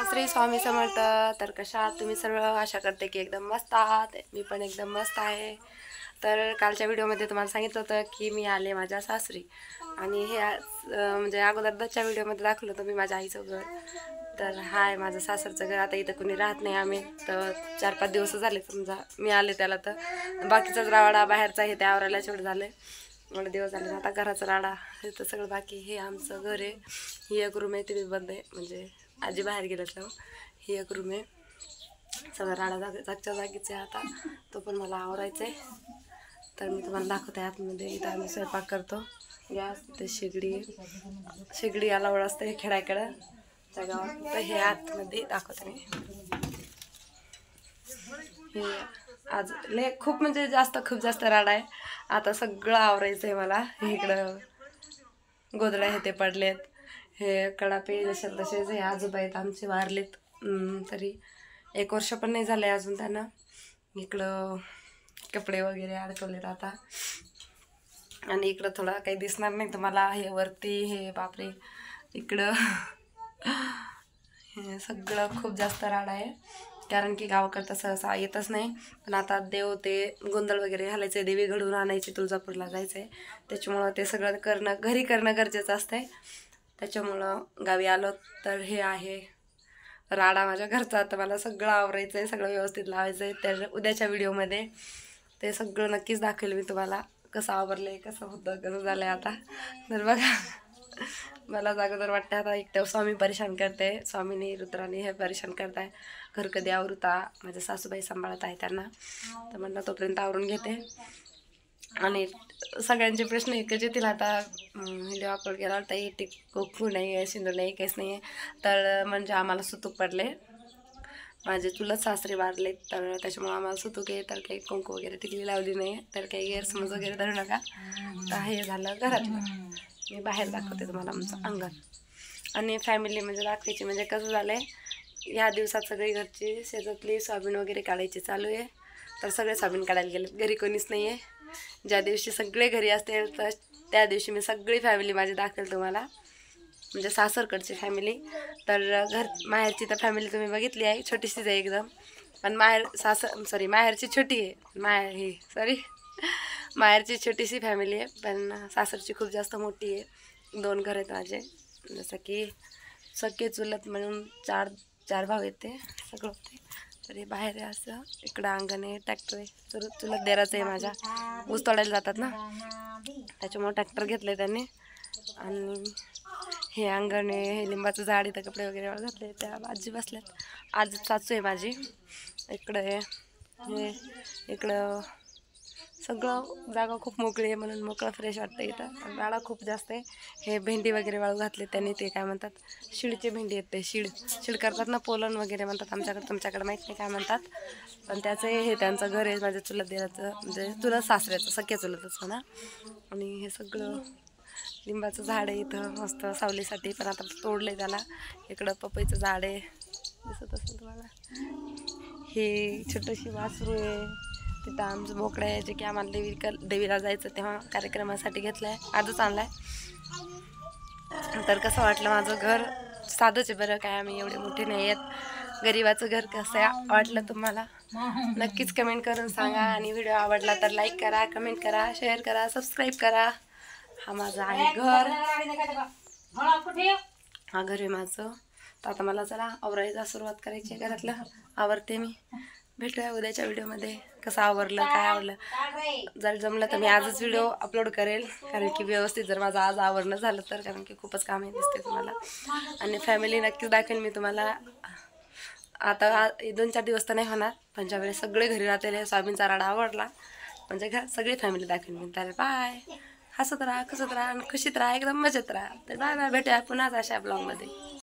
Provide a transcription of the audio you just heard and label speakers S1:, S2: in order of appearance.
S1: श्री स्वामी समर्थ. तर कशा आहात तुम्ही सर्व? आशा करते की एकदम मस्त आहात. मी पण एकदम मस्त आहे. तर कालच्या व्हिडिओमध्ये तुम्हाला सांगितलं होतं की मी आले माझ्या सासरी, आणि हे म्हणजे अगोदरच्या व्हिडिओमध्ये दाखवलं होतं मी माझ्या आईचं घर. तर हाय माझं सासरचं घर. आता इथं कोणी राहत नाही आम्ही, तर 4-5 दिवस झाले समजा मी आले त्याला. तर बाकीचाच रावाडा बाहेरचा आहे ते आवरायला शेवट झालं. एवढे दिवस झाले. आता घराचा राडा हे तर सगळं बाकी. हे आमचं घर आहे. ही एक रूम आहे, ती बंद आहे, म्हणजे आजी बाहेर गेलं तर. ही एक रूम आहे. सगळं राडा जागच्या जागीच आहे. आता तो पण मला आवरायचं आहे. तर मी तुम्हाला दाखवते आतमध्ये. इथं आम्ही स्वयंपाक करतो. गॅस ते शेगडी याला ओळ असतं हे खेड्याकडं त्या गावात. तर हे आतमध्ये दाखवते मी. हे आज खूप म्हणजे खूप जास्त राडा आहे. आता सगळं आवरायचं आहे मला. हे इकडं गोधड्या हे ते पडलेत, हे कडापे जसे तसेच. हे आजोबा आहेत आमचे, वारलेत तरी 1 वर्ष पण नाही झाले अजून त्यांना. इकडं कपडे वगैरे अडकवलेत आता. आणि इकडं थोडं काही दिसणार नाही तुम्हाला. हे वरती हे बापरे इकडं हे सगळं खूप जास्त राडा आहे. कारण की गावाकडं सहसा येतच नाही. पण आता देव ते गोंधळ वगैरे घालायचं आहे, देवी घडवून आणायची, तुळजापूरला जायचं आहे. त्याच्यामुळं ते सगळं घरी करणं गरजेचं असतं आहे. त्याच्यामुळं गावी आलो. तर हे आहे राडा माझ्या घरचा. तर मला सगळं आवरायचं आहे, सगळं व्यवस्थित लावायचं आहे. तर उद्याच्या व्हिडिओमध्ये ते सगळं नक्कीच दाखवेल मी तुम्हाला, कसं आवरलं आहे, कसं होतं, कसं झालं आहे आता. तर बघा मला अगोदर वाटतं आता एकटं स्वामी परेशान करते, स्वामीने रुद्राने हे परेशान करताय. घर कधी आवरता, माझ्या सासूबाई सांभाळत आहे त्यांना. तर म्हणलं तोपर्यंत आवरून घेते. आणि सगळ्यांचे प्रश्न एकच येतील आता. व्हिडिओ अपलोड केला होता, कुंकू नाही आहे, सिंदूर नाही, काहीच नाही आहे. तर म्हणजे आम्हाला सुतूक पडले, माझे चुलत सासरे वारले. तर त्याच्यामुळे आम्हाला सुतूक आहे. तर काही कुंकू वगैरे तिकली लावली नाही. तर काही गैरसमज वगैरे धरू नका. तर हे झालं घरातलं. मी बाहेर दाखवते तुम्हाला आमचं अंगण. आणि फॅमिली म्हणजे दाखवायची म्हणजे कसं झालं आहे, ह्या दिवसात सगळी घरची शेतातली सोयाबीन वगैरे काढायची चालू आहे. तर सगळे सोयाबीन काढायला गेले, घरी कोणीच नाही आहे. ज्या दिवशी सगळे घरी असते तर त्या दिवशी मी सगळी फॅमिली माझी दाखवेल तुम्हाला, म्हणजे सासरकडची फॅमिली. तर माहेरची तर फॅमिली तुम्ही बघितली आहे, छोटीशीच आहे एकदम. पण माहेरची छोटी आहे, माहेरची छोटीशी फॅमिली आहे. पण सासरची खूप जास्त मोठी आहे. 2 घर आहेत माझे, जसं की सगळे चुलत म्हणून चार भाव आहेत ते सगळं होते. तर हे बाहेर आहे असं. इकडं अंगण आहे, ट्रॅक्टर आहे. चुलत देराचं आहे माझ्या, ऊस तोडायला जातात ना, त्याच्यामुळे ट्रॅक्टर घेतलं आहे त्यांनी. आणि हे अंगण आहे, हे लिंबाचं झाड, इथं कपडे वगैरे घातले. त्या आजी बसल्यात, आज सासू आहे माझी. इकडं आहे हे, इकडं सगळं जागा खूप मोकळी आहे, म्हणून मोकळं फ्रेश वाटतं इथं. पण राडा खूप जास्त आहे. हे भेंडी वगैरे वाळू घातले त्यांनी, ते काय म्हणतात, शिडचे भेंडी आहेत ते. शिड करतात ना, पोलन वगैरे म्हणतात आमच्याकडे, तुमच्याकडे माहीत नाही काय म्हणतात. पण त्याचं हे त्यांचं घर आहे माझ्या चुलत देराचं, म्हणजे चुलत सासऱ्याचं, सख्या चुलतच म्हणा. आणि हे सगळं लिंबाचं झाड आहे इथं मस्त सावलीसाठी, पण आता तोडलं आहे त्याला. इकडं पपईचं झाड आहे, दिसत असेल तुम्हाला. हे छोटीशी वासरू आहे. तिथं आमचं बोकडं आहे, जे की आम्हाला देवीला जायचं तेव्हा कार्यक्रमासाठी घेतलं आहे, आजच आणलं आहे. तर कसं वाटलं माझं घर? साधंच आहे बरं, काय आम्ही एवढे मोठे नाही आहेत. गरिबाचं घर कसं आहे वाटलं तुम्हाला? नक्कीच कमेंट करून सांगा. आणि व्हिडिओ आवडला तर लाईक करा, कमेंट करा, शेअर करा, सबस्क्राईब करा. हा माझं आहे घर, हा घर आहे माझं. तर आता मला चला आवरायला सुरुवात करायची आहे. घरातलं आवरते मी. भेटूया उद्याच्या व्हिडिओमध्ये. कसं आवरलं, काय आवडलं. जर जमलं तर मी आजच व्हिडिओ अपलोड करेल, कारण की व्यवस्थित जर माझं आज आवरणं झालं तर, कारण की खूपच काम आहे दिसते तुम्हाला. आणि फॅमिली नक्कीच दाखवेल मी तुम्हाला. आता 2-4 दिवस तर नाही होणार, पण ज्यावेळेस सगळे घरी राहतील, सोयाबीनचा राडा आवडला म्हणजे सगळी फॅमिली दाखवेल मी. तर बाय. हसत राहा, खसत राहा आणि खुशीत राहा, एकदम मजेत राहा. तर बाय बाय. भेटूया पुन्हा अशा ब्लॉगमध्ये.